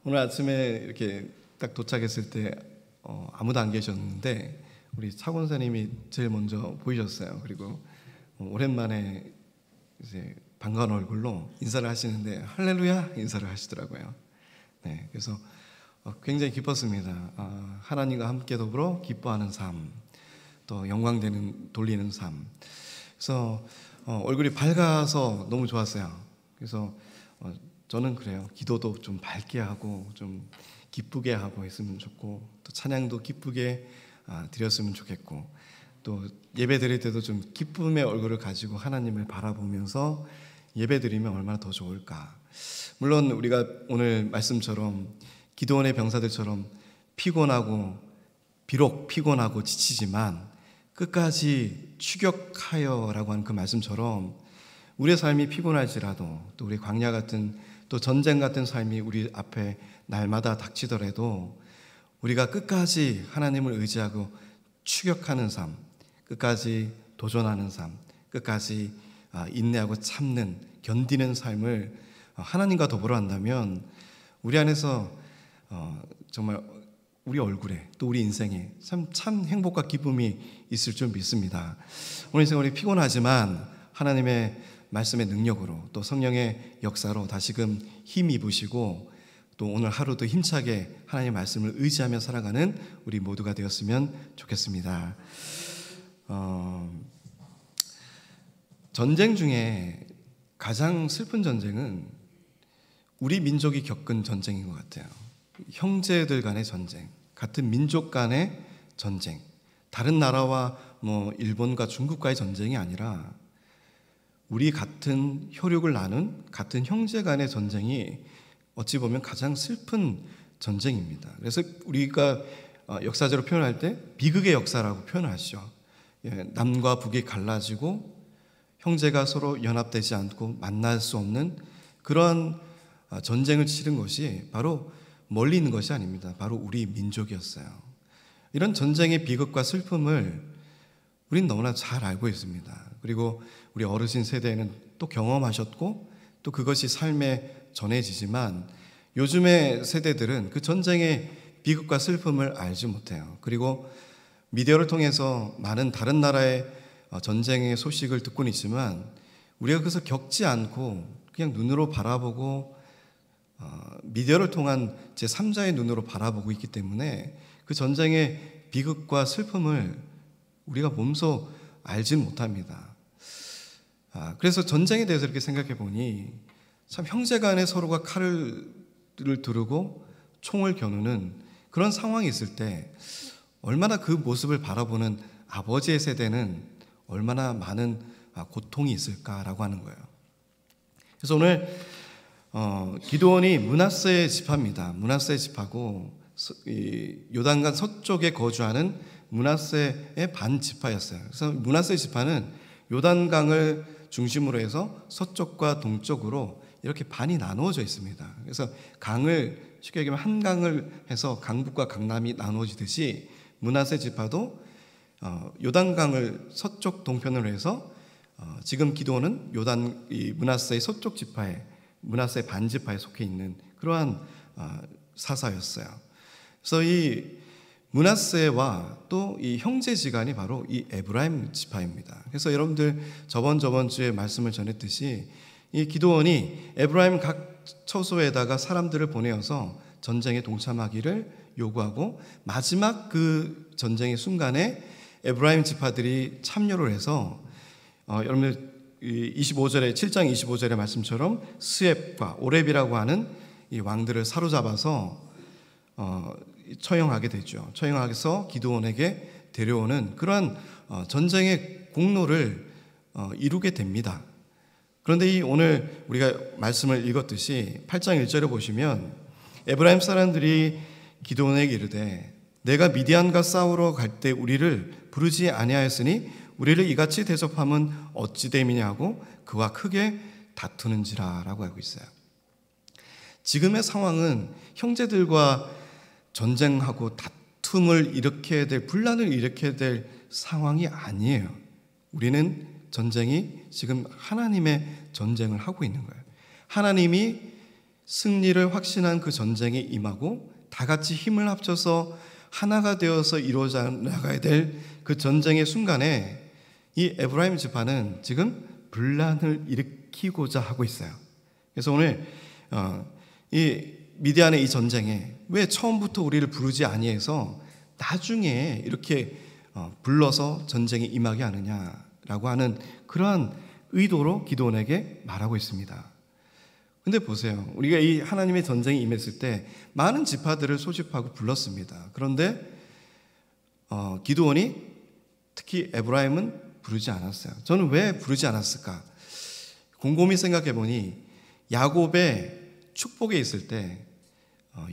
오늘 아침에 이렇게 딱 도착했을 때 아무도 안 계셨는데 우리 차 권사님이 제일 먼저 보이셨어요. 그리고 오랜만에 이제 반가운 얼굴로 인사를 하시는데 할렐루야 인사를 하시더라고요. 네, 그래서 굉장히 기뻤습니다. 하나님과 함께 더불어 기뻐하는 삶, 또 영광 돌리는 삶. 그래서 얼굴이 밝아서 너무 좋았어요. 그래서 저는 그래요. 기도도 좀 밝게 하고 좀 기쁘게 하고 했으면 좋고, 또 찬양도 기쁘게 드렸으면 좋겠고, 또 예배 드릴 때도 좀 기쁨의 얼굴을 가지고 하나님을 바라보면서 예배 드리면 얼마나 더 좋을까. 물론 우리가 오늘 말씀처럼 기도원의 병사들처럼 비록 피곤하고 지치지만 끝까지 추격하여라고 하는 그 말씀처럼 우리의 삶이 피곤할지라도, 또 우리 광야 같은 또 전쟁 같은 삶이 우리 앞에 날마다 닥치더라도 우리가 끝까지 하나님을 의지하고 추격하는 삶, 끝까지 도전하는 삶, 끝까지 인내하고 참는, 견디는 삶을 하나님과 더불어 한다면 우리 안에서 정말 우리 얼굴에 또 우리 인생에 참 행복과 기쁨이 있을 줄 믿습니다. 오늘 인생 우리 피곤하지만 하나님의 말씀의 능력으로 또 성령의 역사로 다시금 힘 입으시고 또 오늘 하루도 힘차게 하나님의 말씀을 의지하며 살아가는 우리 모두가 되었으면 좋겠습니다. 전쟁 중에 가장 슬픈 전쟁은 우리 민족이 겪은 전쟁인 것 같아요. 형제들 간의 전쟁, 같은 민족 간의 전쟁, 다른 나라와 일본과 중국과의 전쟁이 아니라 우리 같은 혈육을 나눈 같은 형제 간의 전쟁이 어찌 보면 가장 슬픈 전쟁입니다. 그래서 우리가 역사적으로 표현할 때 비극의 역사라고 표현하시죠. 남과 북이 갈라지고 형제가 서로 연합되지 않고 만날 수 없는 그런 전쟁을 치른 것이 바로 멀리 있는 것이 아닙니다. 바로 우리 민족이었어요. 이런 전쟁의 비극과 슬픔을 우리는 너무나 잘 알고 있습니다. 그리고 우리 어르신 세대는 또 경험하셨고 또 그것이 삶에 전해지지만 요즘의 세대들은 그 전쟁의 비극과 슬픔을 알지 못해요. 그리고 미디어를 통해서 많은 다른 나라의 전쟁의 소식을 듣고는 있지만 우리가 그것을 겪지 않고 그냥 눈으로 바라보고 미디어를 통한 제3자의 눈으로 바라보고 있기 때문에 그 전쟁의 비극과 슬픔을 우리가 몸소 알지는 못합니다. 그래서 전쟁에 대해서 이렇게 생각해 보니 참 형제간에 서로가 칼을 두르고 총을 겨누는 그런 상황이 있을 때 얼마나 그 모습을 바라보는 아버지의 세대는 얼마나 많은 고통이 있을까라고 하는 거예요. 그래서 오늘 기드온이 므낫세 지파입니다. 므낫세 지파고 요단강 서쪽에 거주하는 므낫세의 반 지파였어요. 그래서 므낫세 지파는 요단강을 중심으로 해서 서쪽과 동쪽으로 이렇게 반이 나누어져 있습니다. 그래서 강을 쉽게 얘기하면 한 강을 해서 강북과 강남이 나누어지듯이 므낫세 지파도 요단강을 서쪽 동편으로 해서 지금 기드온은 므낫세의 서쪽 지파에 므낫세 반지파에 속해 있는 그러한 사사였어요. 그래서 이 므낫세와 또 이 형제지간이 바로 이 에브라임 지파입니다. 그래서 여러분들 저번 주에 말씀을 전했듯이 이 기드온이 에브라임 각 처소에다가 사람들을 보내어서 전쟁에 동참하기를 요구하고 마지막 그 전쟁의 순간에 에브라임 지파들이 참여를 해서 여러분들 7장 25절의 말씀처럼 스엡과 오렙이라고 하는 이 왕들을 사로잡아서 처형하게 되죠. 처형해서 기드온에게 데려오는 그러한 전쟁의 공로를 이루게 됩니다. 그런데 오늘 우리가 말씀을 읽었듯이 8장 1절에 보시면 에브라임 사람들이 기드온에게 이르되 내가 미디안과 싸우러 갈 때 우리를 부르지 아니하였으니 우리를 이같이 대접함은 어찌 됨이냐고 그와 크게 다투는지라라고 하고 있어요. 지금의 상황은 형제들과 전쟁하고 다툼을 일으켜야 될, 분란을 일으켜야 될 상황이 아니에요. 우리는 전쟁이 지금 하나님의 전쟁을 하고 있는 거예요. 하나님이 승리를 확신한 그 전쟁에 임하고 다 같이 힘을 합쳐서 하나가 되어서 이루어져 나가야 될 그 전쟁의 순간에 이 에브라임 지파는 지금 분란을 일으키고자 하고 있어요. 그래서 오늘 이 미디안의 이 전쟁에 왜 처음부터 우리를 부르지 아니해서 나중에 이렇게 불러서 전쟁에 임하게 하느냐라고 하는 그러한 의도로 기드온에게 말하고 있습니다. 근데 보세요. 우리가 이 하나님의 전쟁에 임했을 때 많은 지파들을 소집하고 불렀습니다. 그런데 기드온이 특히 에브라임은 부르지 않았어요. 저는 왜 부르지 않았을까? 곰곰이 생각해 보니 야곱의 축복에 있을 때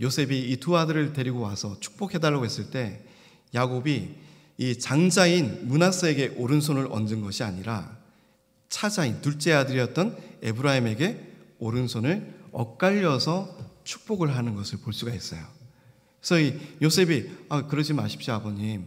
요셉이 이 두 아들을 데리고 와서 축복해달라고 했을 때 야곱이 이 장자인 므낫세에게 오른손을 얹은 것이 아니라 차자인 둘째 아들이었던 에브라임에게 오른손을 엇갈려서 축복을 하는 것을 볼 수가 있어요. 그래서 이 요셉이 그러지 마십시오 아버님,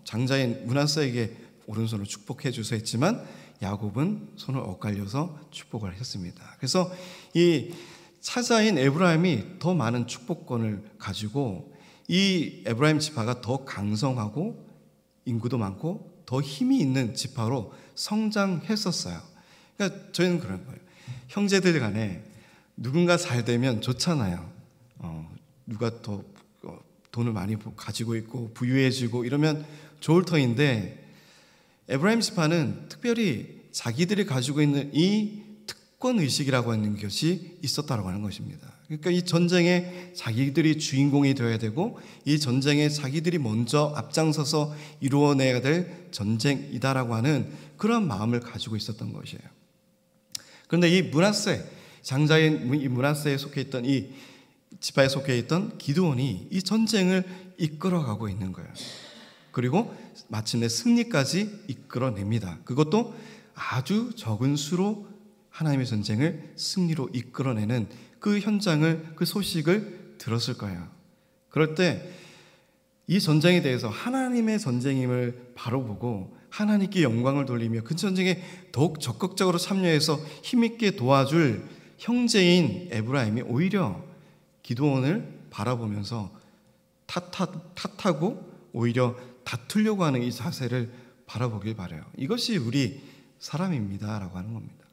장자인 므낫세에게 오른손을 축복해 주소 했지만 야곱은 손을 엇갈려서 축복을 했습니다. 그래서 이 차자인 에브라임이 더 많은 축복권을 가지고 이 에브라임 지파가 더 강성하고 인구도 많고 더 힘이 있는 지파로 성장했었어요. 그러니까 저희는 그런 거예요. 형제들 간에 누군가 잘 되면 좋잖아요. 누가 더 돈을 많이 가지고 있고 부유해지고 이러면 좋을 터인데 에브라임 지파는 특별히 자기들이 가지고 있는 이 특권 의식이라고 하는 것이 있었다고 하는 것입니다. 그러니까 이 전쟁에 자기들이 주인공이 되어야 되고 이 전쟁에 자기들이 먼저 앞장서서 이루어내야 될 전쟁이다라고 하는 그런 마음을 가지고 있었던 것이에요. 그런데 이 므낫세, 장자인 이 므낫세에 속해 있던 이 지파에 속해 있던 기드온이 이 전쟁을 이끌어가고 있는 거예요. 그리고 마침내 승리까지 이끌어냅니다. 그것도 아주 적은 수로 하나님의 전쟁을 승리로 이끌어내는 그 현장을, 그 소식을 들었을 거예요. 그럴 때 이 전쟁에 대해서 하나님의 전쟁임을 바로 보고 하나님께 영광을 돌리며 그 전쟁에 더욱 적극적으로 참여해서 힘있게 도와줄 형제인 에브라임이 오히려 기드온을 바라보면서 탓하고 오히려 다투려고 하는 이 자세를 바라보길 바라요. 이것이 우리 사람입니다 라고 하는 겁니다.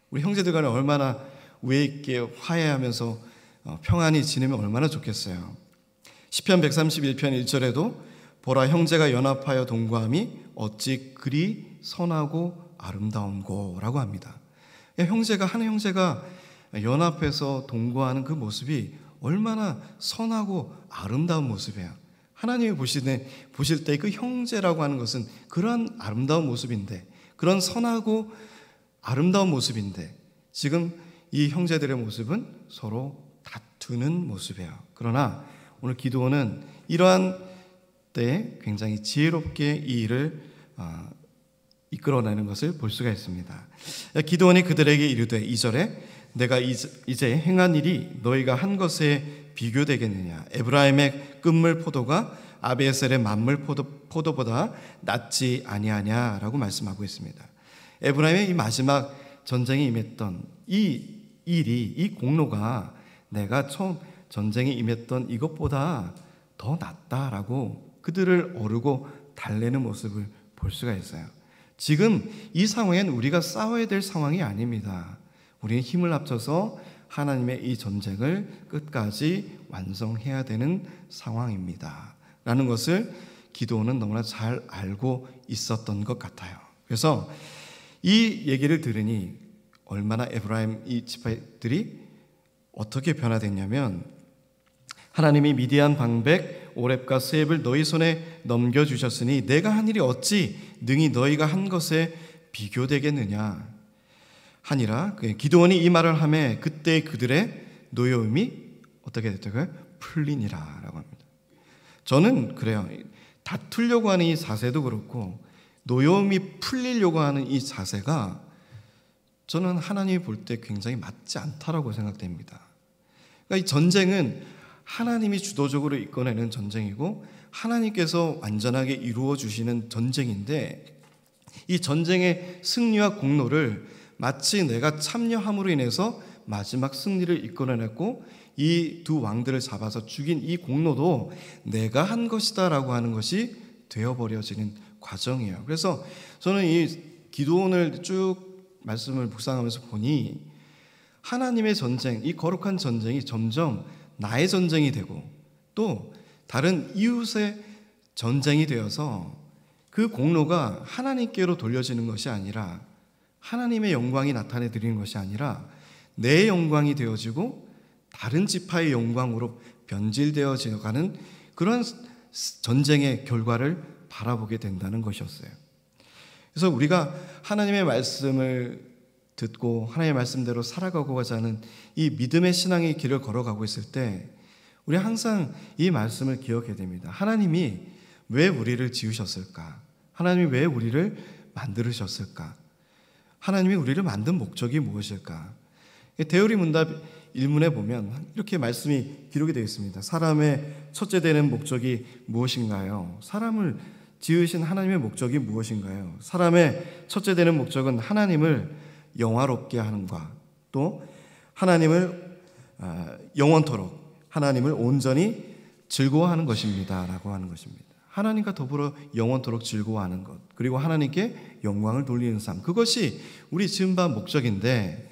우리 형제들 간에 얼마나 우애 있게 화해하면서 평안히 지내면 얼마나 좋겠어요. 시편 131편 1절에도 보라 형제가 연합하여 동거함이 어찌 그리 선하고 아름다운고 라고 합니다. 형제가 한 형제가 연합해서 동거하는 그 모습이 얼마나 선하고 아름다운 모습이에요. 하나님이 보실 때 그 형제라고 하는 것은 그러한 아름다운 모습인데, 그런 선하고 아름다운 모습인데 지금 이 형제들의 모습은 서로 다투는 모습이에요. 그러나 오늘 기드온은 이러한 때에 굉장히 지혜롭게 이 일을 이끌어내는 것을 볼 수가 있습니다. 기드온이 그들에게 이르되 2절에 내가 이제 행한 일이 너희가 한 것에 비교되겠느냐. 에브라임의 끝물 포도가 아비에셀의 만물 포도보다 낫지 아니하냐라고 말씀하고 있습니다. 에브라임의 이 마지막 전쟁에 임했던 이 일이, 이 공로가 내가 처음 전쟁에 임했던 이것보다 더 낫다라고 그들을 어르고 달래는 모습을 볼 수가 있어요. 지금 이 상황엔 우리가 싸워야 될 상황이 아닙니다. 우리는 힘을 합쳐서 하나님의 이 전쟁을 끝까지 완성해야 되는 상황입니다 라는 것을 기드온은 너무나 잘 알고 있었던 것 같아요. 그래서 이 얘기를 들으니 얼마나 에브라임 이 지파들이 어떻게 변화됐냐면, 하나님이 미디안 방백 오렙과 스앱을 너희 손에 넘겨주셨으니 내가 한 일이 어찌 능히 너희가 한 것에 비교되겠느냐 하니라. 기드온이 이 말을 하매 그때 그들의 노여움이 어떻게 됐다고요? 풀리니라 라고 합니다. 저는 그래요. 다투려고 하는 이 자세도 그렇고 노여움이 풀리려고 하는 이 자세가 저는 하나님이 볼 때 굉장히 맞지 않다라고 생각됩니다. 그러니까 이 전쟁은 하나님이 주도적으로 이끌어내는 전쟁이고 하나님께서 완전하게 이루어 주시는 전쟁인데, 이 전쟁의 승리와 공로를 마치 내가 참여함으로 인해서 마지막 승리를 이끌어냈고 이 두 왕들을 잡아서 죽인 이 공로도 내가 한 것이다 라고 하는 것이 되어버려지는 과정이에요. 그래서 저는 이 기도원을 쭉 말씀을 묵상하면서 보니 하나님의 전쟁, 이 거룩한 전쟁이 점점 나의 전쟁이 되고 또 다른 이웃의 전쟁이 되어서 그 공로가 하나님께로 돌려지는 것이 아니라 하나님의 영광이 나타내 드리는 것이 아니라 내 영광이 되어지고 다른 지파의 영광으로 변질되어져 가는 그런 전쟁의 결과를 바라보게 된다는 것이었어요. 그래서 우리가 하나님의 말씀을 듣고 하나님의 말씀대로 살아가고자 하는 이 믿음의 신앙의 길을 걸어가고 있을 때 우리 항상 이 말씀을 기억해야 됩니다. 하나님이 왜 우리를 지으셨을까? 하나님이 왜 우리를 만들으셨을까? 하나님이 우리를 만든 목적이 무엇일까? 대우리 문답 1문에 보면 이렇게 말씀이 기록이 되어 있습니다. 사람의 첫째 되는 목적이 무엇인가요? 사람을 지으신 하나님의 목적이 무엇인가요? 사람의 첫째 되는 목적은 하나님을 영화롭게 하는 것, 또 하나님을 영원토록 하나님을 온전히 즐거워하는 것입니다 라고 하는 것입니다. 하나님과 더불어 영원토록 즐거워하는 것, 그리고 하나님께 영광을 돌리는 삶, 그것이 우리 지은 바 목적인데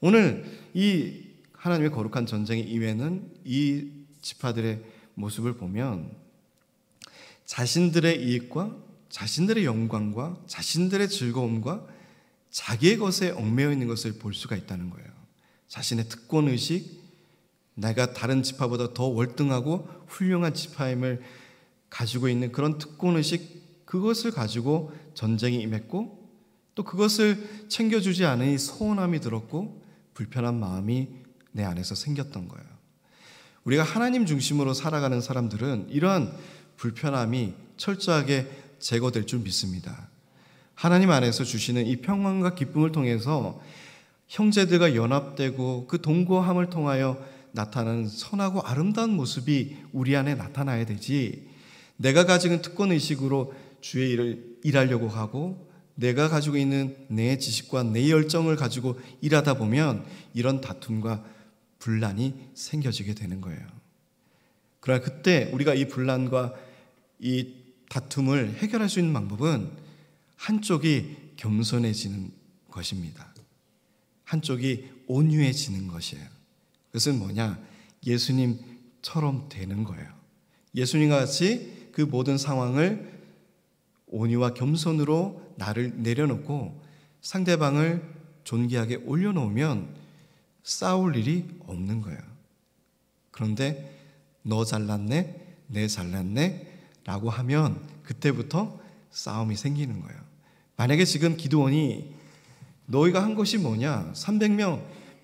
오늘 이 하나님의 거룩한 전쟁의 이외에는 이 지파들의 모습을 보면 자신들의 이익과 자신들의 영광과 자신들의 즐거움과 자기의 것에 얽매여 있는 것을 볼 수가 있다는 거예요. 자신의 특권의식, 내가 다른 지파보다 더 월등하고 훌륭한 지파임을 가지고 있는 그런 특권의식, 그것을 가지고 전쟁이 임했고 또 그것을 챙겨주지 않으니 서운함이 들었고 불편한 마음이 내 안에서 생겼던 거예요. 우리가 하나님 중심으로 살아가는 사람들은 이러한 불편함이 철저하게 제거될 줄 믿습니다. 하나님 안에서 주시는 이 평안과 기쁨을 통해서 형제들과 연합되고 그 동거함을 통하여 나타나는 선하고 아름다운 모습이 우리 안에 나타나야 되지, 내가 가지고 특권의식으로 주의 일을 일하려고 하고 내가 가지고 있는 내 지식과 내 열정을 가지고 일하다 보면 이런 다툼과 분란이 생겨지게 되는 거예요. 그러나 그때 우리가 이 분란과 이 다툼을 해결할 수 있는 방법은 한쪽이 겸손해지는 것입니다. 한쪽이 온유해지는 것이에요. 그것은 뭐냐? 예수님처럼 되는 거예요. 예수님과 같이 그 모든 상황을 온유와 겸손으로 나를 내려놓고 상대방을 존귀하게 올려놓으면 싸울 일이 없는 거예요. 그런데 너 잘났네, 내 잘났네 라고 하면 그때부터 싸움이 생기는 거예요. 만약에 지금 기드온이 너희가 한 것이 뭐냐? 300명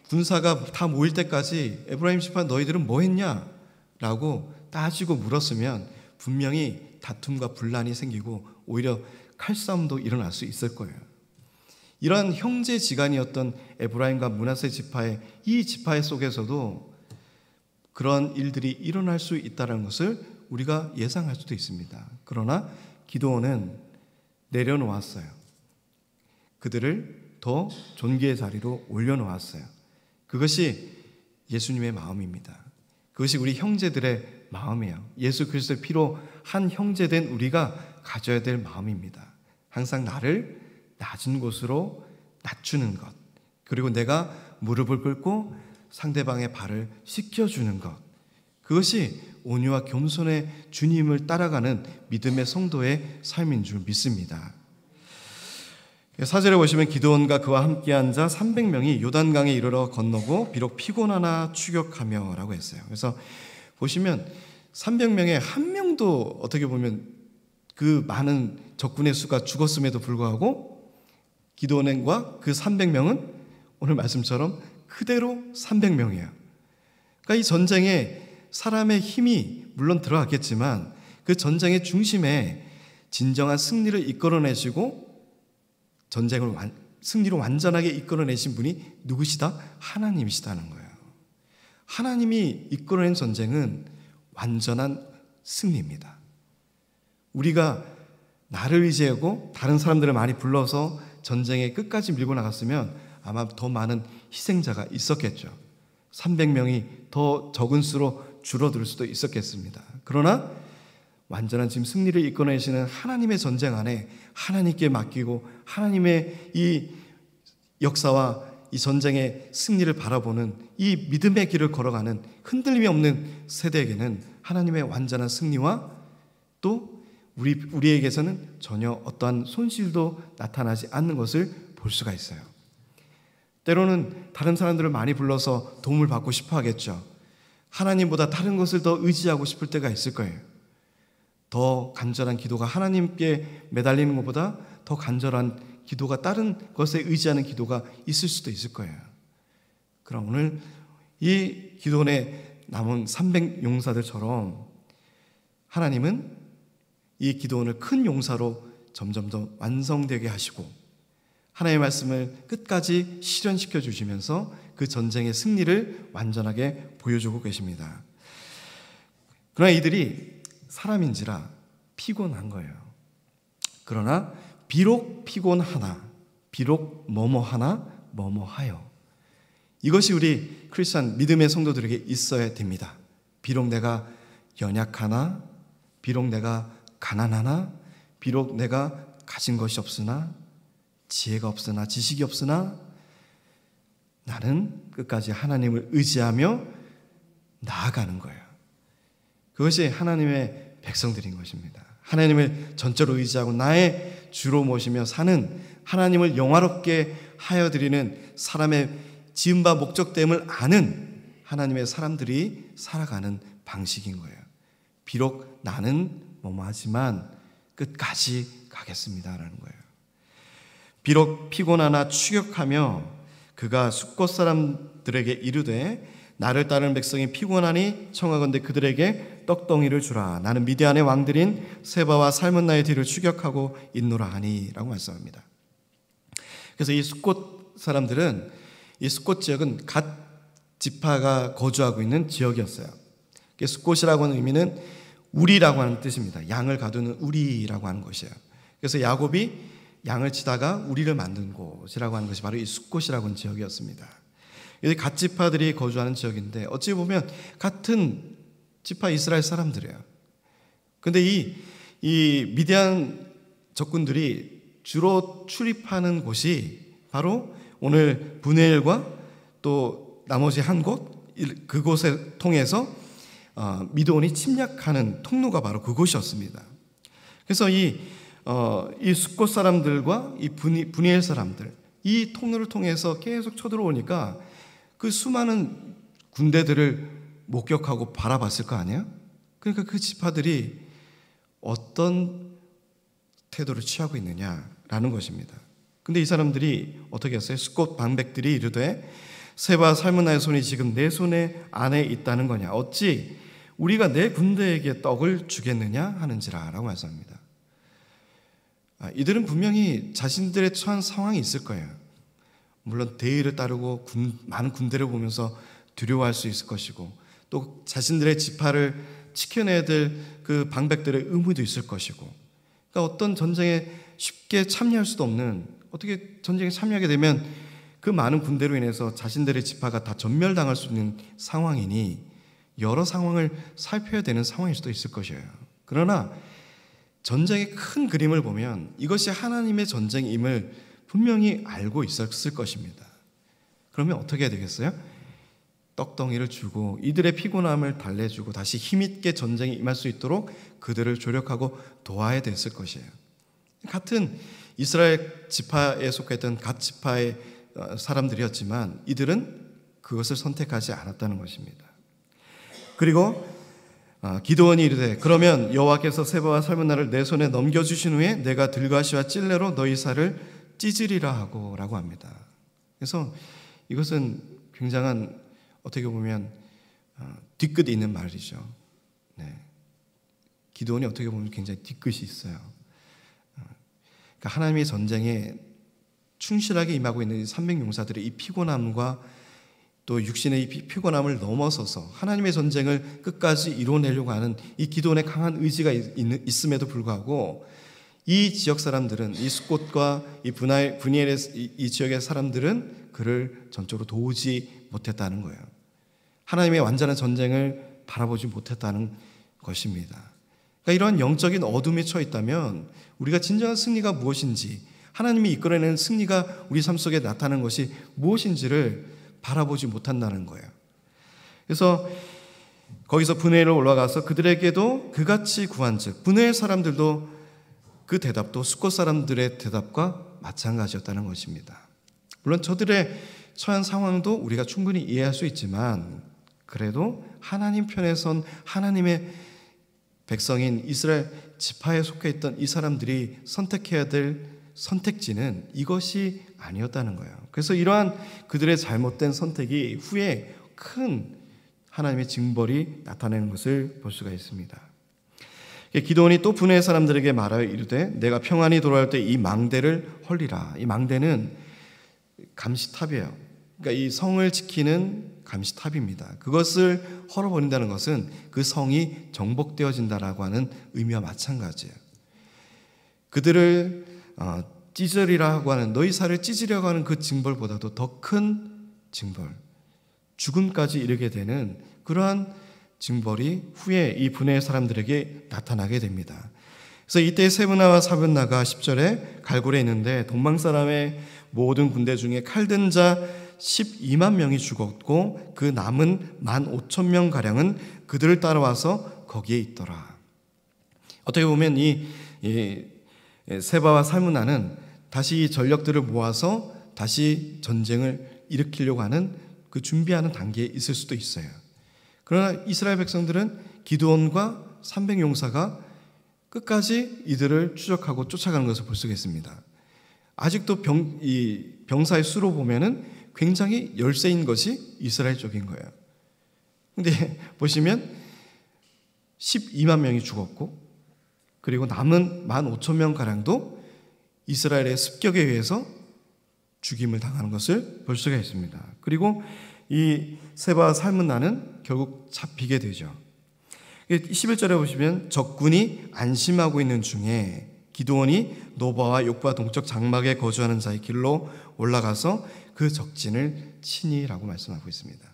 군사가 다 모일 때까지 에브라임 지파 너희들은 뭐 했냐? 라고 따지고 물었으면 분명히 다툼과 분란이 생기고 오히려 칼싸움도 일어날 수 있을 거예요. 이런 형제지간이었던 에브라임과 므낫세 지파의 이 지파 속에서도 그런 일들이 일어날 수 있다는 것을 우리가 예상할 수도 있습니다. 그러나 기드온은 내려놓았어요. 그들을 더 존귀의 자리로 올려놓았어요. 그것이 예수님의 마음입니다. 그것이 우리 형제들의 마음이에요. 예수 그리스도의 피로 한 형제된 우리가 가져야 될 마음입니다. 항상 나를 낮은 곳으로 낮추는 것, 그리고 내가 무릎을 꿇고 상대방의 발을 씻겨주는 것, 그것이 온유와 겸손의 주님을 따라가는 믿음의 성도의 삶인 줄 믿습니다. 4절에 보시면 기드온과 그와 함께 앉아 300명이 요단강에 이르러 건너고 비록 피곤하나 추격하며 라고 했어요. 그래서 보시면 300명에 한 명도 어떻게 보면 그 많은 적군의 수가 죽었음에도 불구하고 기드온과 그 300명은 오늘 말씀처럼 그대로 300명이에요. 그러니까 이 전쟁에 사람의 힘이 물론 들어갔겠지만 그 전쟁의 중심에 진정한 승리를 이끌어내시고 전쟁을 승리로 완전하게 이끌어내신 분이 누구시다? 하나님이시다는 거예요. 하나님이 이끌어낸 전쟁은 완전한 승리입니다. 우리가 나를 의지하고 다른 사람들을 많이 불러서 전쟁에 끝까지 밀고 나갔으면 아마 더 많은 희생자가 있었겠죠. 300명이 더 적은 수로 줄어들 수도 있었겠습니다. 그러나 완전한 지금 승리를 이끌어내시는 하나님의 전쟁 안에 하나님께 맡기고 하나님의 이 역사와 이 전쟁의 승리를 바라보는 이 믿음의 길을 걸어가는 흔들림이 없는 세대에게는 하나님의 완전한 승리와 또 우리에게서는 전혀 어떠한 손실도 나타나지 않는 것을 볼 수가 있어요. 때로는 다른 사람들을 많이 불러서 도움을 받고 싶어 하겠죠. 하나님보다 다른 것을 더 의지하고 싶을 때가 있을 거예요. 더 간절한 기도가 하나님께 매달리는 것보다 더 간절한 기도가 다른 것에 의지하는 기도가 있을 수도 있을 거예요. 그럼 오늘 이 기도원에 남은 300 용사들처럼 하나님은 이 기도원을 큰 용사로 점점 더 완성되게 하시고 하나님의 말씀을 끝까지 실현시켜 주시면서 그 전쟁의 승리를 완전하게 보여주고 계십니다. 그러나 이들이 사람인지라 피곤한 거예요. 그러나 비록 피곤하나 비록 뭐뭐하나 뭐뭐하여 이것이 우리 크리스찬 믿음의 성도들에게 있어야 됩니다. 비록 내가 연약하나 비록 내가 가난하나 비록 내가 가진 것이 없으나 지혜가 없으나 지식이 없으나 나는 끝까지 하나님을 의지하며 나아가는 거예요. 그것이 하나님의 백성들인 것입니다. 하나님을 전적으로 의지하고 나의 주로 모시며 사는 하나님을 영화롭게 하여 드리는 사람의 지음바 목적됨을 아는 하나님의 사람들이 살아가는 방식인 거예요. 비록 나는 뭐뭐하지만 끝까지 가겠습니다라는 거예요. 비록 피곤하나 추격하며 그가 숫곳 사람들에게 이르되 나를 따르는 백성이 피곤하니 청하건대 그들에게 떡덩이를 주라. 나는 미디안의 왕들인 세바와 살문나의 뒤를 추격하고 있노라 하니 라고 말씀합니다. 그래서 이 숫곳 사람들은 이 숫곳 지역은 갓 지파가 거주하고 있는 지역이었어요. 숫곳이라고 하는 의미는 우리라고 하는 뜻입니다. 양을 가두는 우리라고 하는 것이에요. 그래서 야곱이 양을 치다가 우리를 만든 곳이라고 하는 것이 바로 이 숫곳이라고 하는 지역이었습니다. 이 갓 지파들이 거주하는 지역인데 어찌 보면 같은 지파 이스라엘 사람들이에요. 그런데 이 미디안 적군들이 주로 출입하는 곳이 바로 오늘 브누엘과 또 나머지 한 곳 그곳을 통해서 미드온이 침략하는 통로가 바로 그곳이었습니다. 그래서 이 숫곳 사람들과 이 브니엘 사람들 이 통로를 통해서 계속 쳐들어오니까 그 수많은 군대들을 목격하고 바라봤을 거 아니에요? 그러니까 그 지파들이 어떤 태도를 취하고 있느냐라는 것입니다. 근데 이 사람들이 어떻게 했어요? 숫곳 방백들이 이르되 세바 살문나의 손이 지금 내 손에 안에 있다는 거냐? 어찌 우리가 내 군대에게 떡을 주겠느냐 하는지라 라고 말씀합니다. 이들은 분명히 자신들의 처한 상황이 있을 거예요. 물론 대의를 따르고 많은 군대를 보면서 두려워할 수 있을 것이고 또 자신들의 지파를 지켜내야 될 그 방백들의 의무도 있을 것이고 그러니까 어떤 전쟁에 쉽게 참여할 수도 없는 어떻게 전쟁에 참여하게 되면 그 많은 군대로 인해서 자신들의 지파가 다 전멸당할 수 있는 상황이니 여러 상황을 살펴야 되는 상황일 수도 있을 것이에요. 그러나 전쟁의 큰 그림을 보면 이것이 하나님의 전쟁임을 분명히 알고 있었을 것입니다. 그러면 어떻게 해야 되겠어요? 떡덩이를 주고 이들의 피곤함을 달래주고 다시 힘있게 전쟁에 임할 수 있도록 그들을 조력하고 도와야 됐을 것이에요. 같은 이스라엘 지파에 속했던 갓 지파의 사람들이었지만 이들은 그것을 선택하지 않았다는 것입니다. 그리고 기드온이 이르되 그러면 여호와께서 세바와 살문나를 내 손에 넘겨주신 후에 내가 들가시와 찔레로 너희 살을 찢으리라 하고 라고 합니다. 그래서 이것은 굉장한 어떻게 보면 뒤끝이 있는 말이죠. 네. 기드온이 어떻게 보면 굉장히 뒤끝이 있어요. 그러니까 하나님의 전쟁에 충실하게 임하고 있는 300용사들의 이 피곤함과 또 육신의 이 피곤함을 넘어서서 하나님의 전쟁을 끝까지 이뤄내려고 하는 이 기드온의 강한 의지가 있음에도 불구하고 이 지역 사람들은 이 숫곳과 이 브니엘의 이 지역의 사람들은 그를 전적으로 도우지 못했다는 거예요. 하나님의 완전한 전쟁을 바라보지 못했다는 것입니다. 그러니까 이런 영적인 어둠에 처해 있다면 우리가 진정한 승리가 무엇인지, 하나님이 이끌어내는 승리가 우리 삶 속에 나타나는 것이 무엇인지를 바라보지 못한다는 거예요. 그래서 거기서 분회를 올라가서 그들에게도 그같이 구한즉, 분회의 사람들도 그 대답도 숫곳 사람들의 대답과 마찬가지였다는 것입니다. 물론 저들의 처한 상황도 우리가 충분히 이해할 수 있지만, 그래도 하나님 편에 선 하나님의 백성인 이스라엘 지파에 속해 있던 이 사람들이 선택해야 될 선택지는 이것이 아니었다는 거예요. 그래서 이러한 그들의 잘못된 선택이 후에 큰 하나님의 징벌이 나타내는 것을 볼 수가 있습니다. 기드온이 또 분회의 사람들에게 말하여 이르되 내가 평안히 돌아올 때 이 망대를 헐리라. 이 망대는 감시탑이에요. 그러니까 이 성을 지키는 감시탑입니다. 그것을 헐어버린다는 것은 그 성이 정복되어진다라고 하는 의미와 마찬가지예요. 그들을 찢으리라고 하는, 너희 살을 찢으려고 하는 그 징벌보다도 더 큰 징벌, 죽음까지 이르게 되는 그러한 징벌이 후에 이 분회의 사람들에게 나타나게 됩니다. 그래서 이때 세브나와 사분나가 10절에 갈굴에 있는데 동방 사람의 모든 군대 중에 칼든 자 12만 명이 죽었고 그 남은 15,000명가량은 그들을 따라와서 거기에 있더라. 어떻게 보면 이 세바와 살무나는 다시 이 전력들을 모아서 다시 전쟁을 일으키려고 하는 그 준비하는 단계에 있을 수도 있어요. 그러나 이스라엘 백성들은 기드온과 300용사가 끝까지 이들을 추적하고 쫓아가는 것을 볼 수가 있습니다. 아직도 병사의 수로 보면은 굉장히 열세인 것이 이스라엘 쪽인 거예요. 근데 보시면 12만 명이 죽었고, 그리고 남은 15,000명가량도 이스라엘의 습격에 의해서 죽임을 당하는 것을 볼 수가 있습니다. 그리고 이 세바와 살문나는 결국 잡히게 되죠. 11절에 보시면 적군이 안심하고 있는 중에 기드온이 노바와 욕바 동쪽 장막에 거주하는 자의 길로 올라가서 그 적진을 치니라고 말씀하고 있습니다.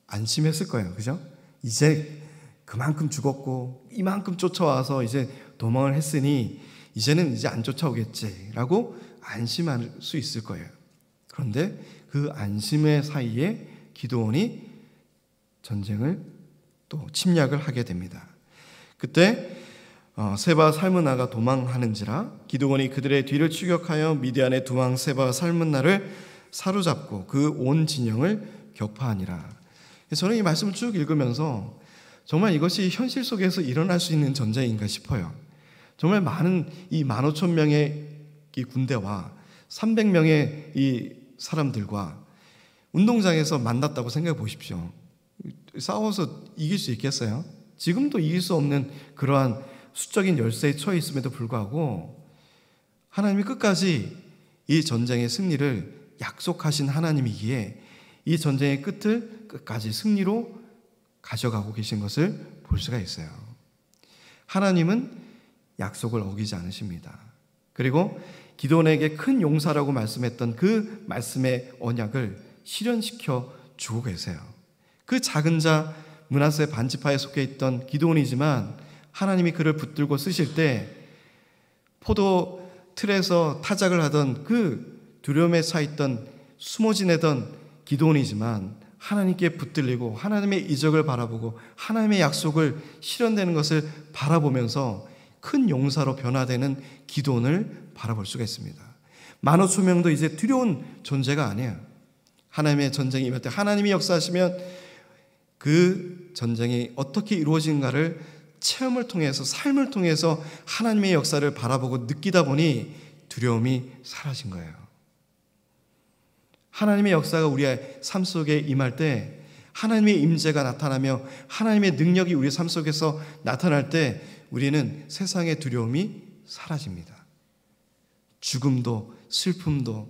안심했을 거예요. 그죠? 이제 그만큼 죽었고 이만큼 쫓아와서 이제 도망을 했으니 이제는 이제 안 쫓아오겠지라고 안심할 수 있을 거예요. 그런데 그 안심의 사이에 기드온이 전쟁을 또 침략을 하게 됩니다. 그때 세바 살문나가 도망하는지라 기드온이 그들의 뒤를 추격하여 미디안의 두 왕 세바와 살문나를 사로잡고 그 온 진영을 격파하니라. 저는 이 말씀을 쭉 읽으면서 정말 이것이 현실 속에서 일어날 수 있는 전쟁인가 싶어요. 정말 많은 이 15,000명의 이 군대와 300명의 이 사람들과 운동장에서 만났다고 생각해 보십시오. 싸워서 이길 수 있겠어요? 지금도 이길 수 없는 그러한 수적인 열세에 처해 있음에도 불구하고 하나님이 끝까지 이 전쟁의 승리를 약속하신 하나님이기에 이 전쟁의 끝을 끝까지 승리로 가져가고 계신 것을 볼 수가 있어요. 하나님은 약속을 어기지 않으십니다. 그리고 기드온에게 큰 용사라고 말씀했던 그 말씀의 언약을 실현시켜 주고 계세요. 그 작은 자 므낫세 반지파에 속해 있던 기드온이지만 하나님이 그를 붙들고 쓰실 때 포도 틀에서 타작을 하던 그 두려움에 차 있던 숨어 지내던 기드온이지만 하나님께 붙들리고 하나님의 이적을 바라보고 하나님의 약속을 실현되는 것을 바라보면서 큰 용사로 변화되는 기드온을 바라볼 수가 있습니다. 15,000명도 이제 두려운 존재가 아니에요. 하나님의 전쟁이 임할 때 하나님이 역사하시면 그 전쟁이 어떻게 이루어진가를 체험을 통해서 삶을 통해서 하나님의 역사를 바라보고 느끼다 보니 두려움이 사라진 거예요. 하나님의 역사가 우리의 삶 속에 임할 때 하나님의 임재가 나타나며 하나님의 능력이 우리 삶 속에서 나타날 때 우리는 세상의 두려움이 사라집니다. 죽음도 슬픔도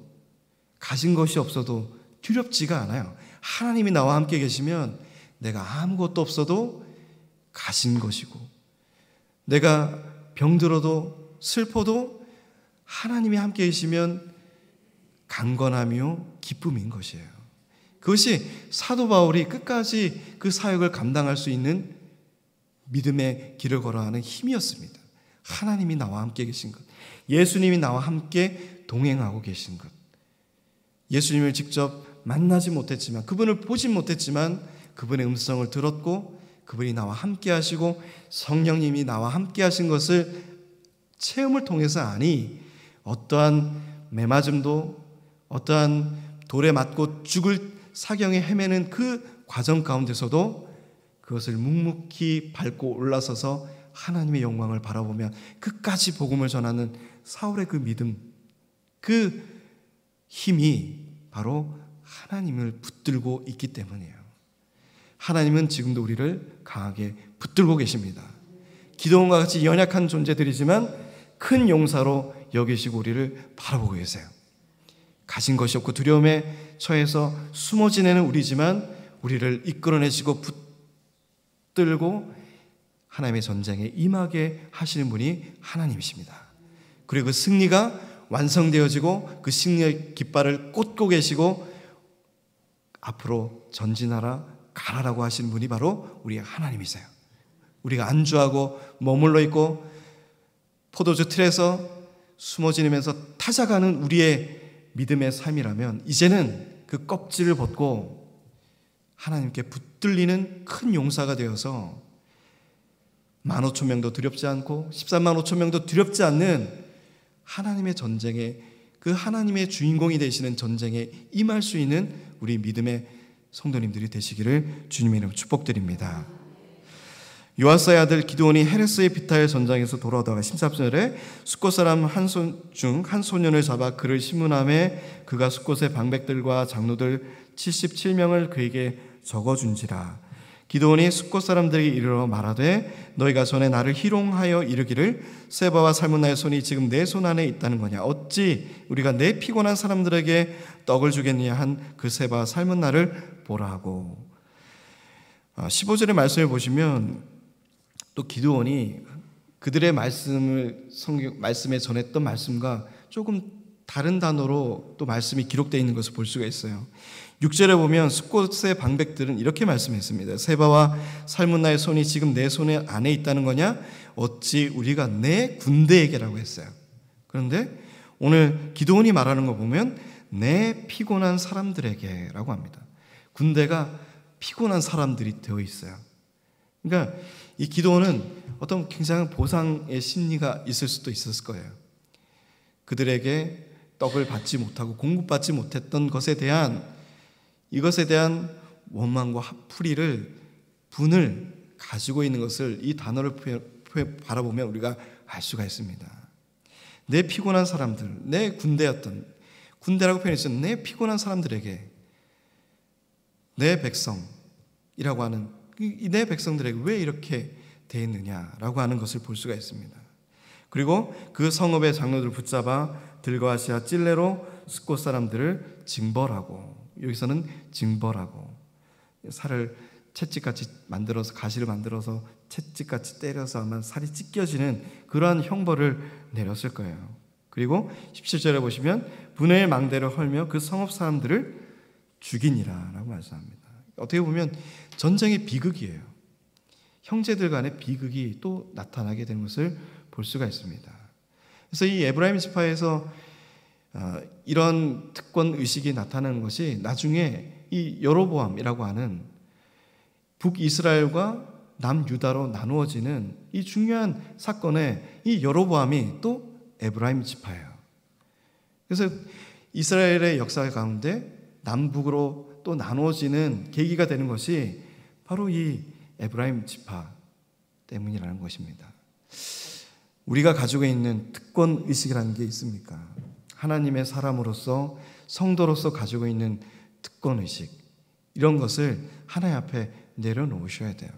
가진 것이 없어도 두렵지가 않아요. 하나님이 나와 함께 계시면 내가 아무것도 없어도 가진 것이고 내가 병들어도 슬퍼도 하나님이 함께 계시면 강건하며 기쁨인 것이에요. 그것이 사도 바울이 끝까지 그 사역을 감당할 수 있는 믿음의 길을 걸어가는 힘이었습니다. 하나님이 나와 함께 계신 것, 예수님이 나와 함께 동행하고 계신 것. 예수님을 직접 만나지 못했지만, 그분을 보지 못했지만 그분의 음성을 들었고 그분이 나와 함께 하시고 성령님이 나와 함께 하신 것을 체험을 통해서 아니, 어떠한 매맞음도, 어떠한 돌에 맞고 죽을 사경에 헤매는 그 과정 가운데서도 그것을 묵묵히 밟고 올라서서 하나님의 영광을 바라보며 끝까지 복음을 전하는 사울의 그 믿음, 그 힘이 바로 하나님을 붙들고 있기 때문이에요. 하나님은 지금도 우리를 강하게 붙들고 계십니다. 기도원과 같이 연약한 존재들이지만 큰 용사로 여기시고 우리를 바라보고 계세요. 가진 것이 없고 두려움에 처해서 숨어 지내는 우리지만 우리를 이끌어내시고 붙들고 하나님의 전쟁에 임하게 하시는 분이 하나님이십니다. 그리고 그 승리가 완성되어지고 그 승리의 깃발을 꽂고 계시고 앞으로 전진하라, 가라라고 하시는 분이 바로 우리 하나님이세요. 우리가 안주하고 머물러 있고 포도주 틀에서 숨어 지내면서 타작하는 우리의 믿음의 삶이라면 이제는 그 껍질을 벗고 하나님께 붙들리는 큰 용사가 되어서 15,000명도 두렵지 않고 13만 5천 명도 두렵지 않는 하나님의 전쟁에, 그 하나님의 주인공이 되시는 전쟁에 임할 수 있는 우리 믿음의 성도님들이 되시기를 주님의 이름으로 축복드립니다. 요아스의 아들 기드온이 헤레스의 비탈 전장에서 돌아오다가 14절에 숫곳 사람 중 한 소년을 잡아 그를 심문함에 그가 숫곳의 방백들과 장로들 77명을 그에게 적어준지라. 기드온이 숫곳 사람들에게 이르러 말하되 너희가 전에 나를 희롱하여 이르기를 세바와 살문나의 손이 지금 내 손 안에 있다는 거냐, 어찌 우리가 내 피곤한 사람들에게 떡을 주겠느냐 한 그 세바와 살문나를 보라 하고. 15절의 말씀을 보시면 또 기드온이 그들의 말씀에 전했던 말씀과 조금 다른 단어로 또 말씀이 기록되어 있는 것을 볼 수가 있어요. 6절에 보면 숫곳의 방백들은 이렇게 말씀했습니다. 세바와 살문나의 손이 지금 내 손에 안에 있다는 거냐, 어찌 우리가 내 군대에게라고 했어요. 그런데 오늘 기드온이 말하는 거 보면 내 피곤한 사람들에게라고 합니다. 군대가 피곤한 사람들이 되어 있어요. 그러니까 이 기드온은 어떤 굉장한 보상의 심리가 있을 수도 있었을 거예요. 그들에게 떡을 받지 못하고 공급받지 못했던 이것에 대한 원망과 풀이를, 분을 가지고 있는 것을 이 단어를 바라보면 우리가 알 수가 있습니다. 내 피곤한 사람들, 내 군대라고 표현했어요. 내 피곤한 사람들에게, 내 백성이라고 하는 내 백성들에게 왜 이렇게 되었느냐라고 하는 것을 볼 수가 있습니다. 그리고 그 성읍의 장로들을 붙잡아 들거아시아 찔레로 숫곳 사람들을 징벌하고, 여기서는 징벌하고 살을 채찍같이 만들어서, 가시를 만들어서 채찍같이 때려서 아마 살이 찢겨지는 그러한 형벌을 내렸을 거예요. 그리고 17절에 보시면 분의 망대를 헐며 그 성읍 사람들을 죽이니라 라고 말씀합니다. 어떻게 보면 전쟁의 비극이에요. 형제들 간의 비극이 또 나타나게 되는 것을 볼 수가 있습니다. 그래서 이 에브라임 지파에서 이런 특권 의식이 나타나는 것이 나중에 이 여로보암이라고 하는 북이스라엘과 남유다로 나누어지는 이 중요한 사건에 이 여로보암이 또 에브라임 지파예요. 그래서 이스라엘의 역사 가운데 남북으로 또 나누어지는 계기가 되는 것이 바로 이 에브라임 지파 때문이라는 것입니다. 우리가 가지고 있는 특권 의식이라는 게 있습니까? 하나님의 사람으로서, 성도로서 가지고 있는 특권 의식, 이런 것을 하나님 앞에 내려놓으셔야 돼요.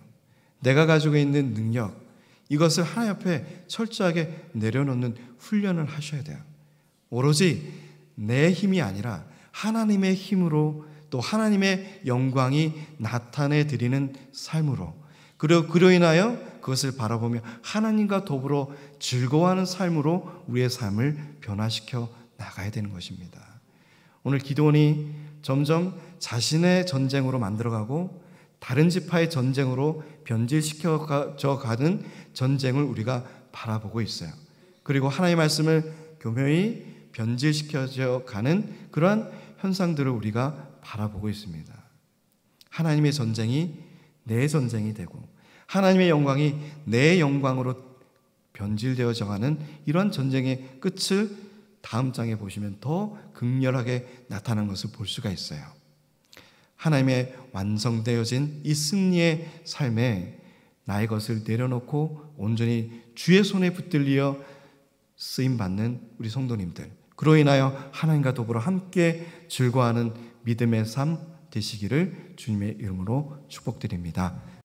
내가 가지고 있는 능력, 이것을 하나님 앞에 철저하게 내려놓는 훈련을 하셔야 돼요. 오로지 내 힘이 아니라 하나님의 힘으로, 또 하나님의 영광이 나타내 드리는 삶으로, 그리고 그로 인하여 그것을 바라보며 하나님과 더불어 즐거워하는 삶으로 우리의 삶을 변화시켜 나가야 되는 것입니다. 오늘 기드온이 점점 자신의 전쟁으로 만들어가고 다른 지파의 전쟁으로 변질시켜져 가는 전쟁을 우리가 바라보고 있어요. 그리고 하나님의 말씀을 교묘히 변질시켜져 가는 그러한 현상들을 우리가 바라보고 있습니다. 하나님의 전쟁이 내 전쟁이 되고 하나님의 영광이 내 영광으로 변질되어져 가는 이러한 전쟁의 끝을 다음 장에 보시면 더 극렬하게 나타난 것을 볼 수가 있어요. 하나님의 완성되어진 이 승리의 삶에 나의 것을 내려놓고 온전히 주의 손에 붙들려 쓰임받는 우리 성도님들, 그로 인하여 하나님과 더불어 함께 즐거워하는 믿음의 삶 되시기를 주님의 이름으로 축복드립니다.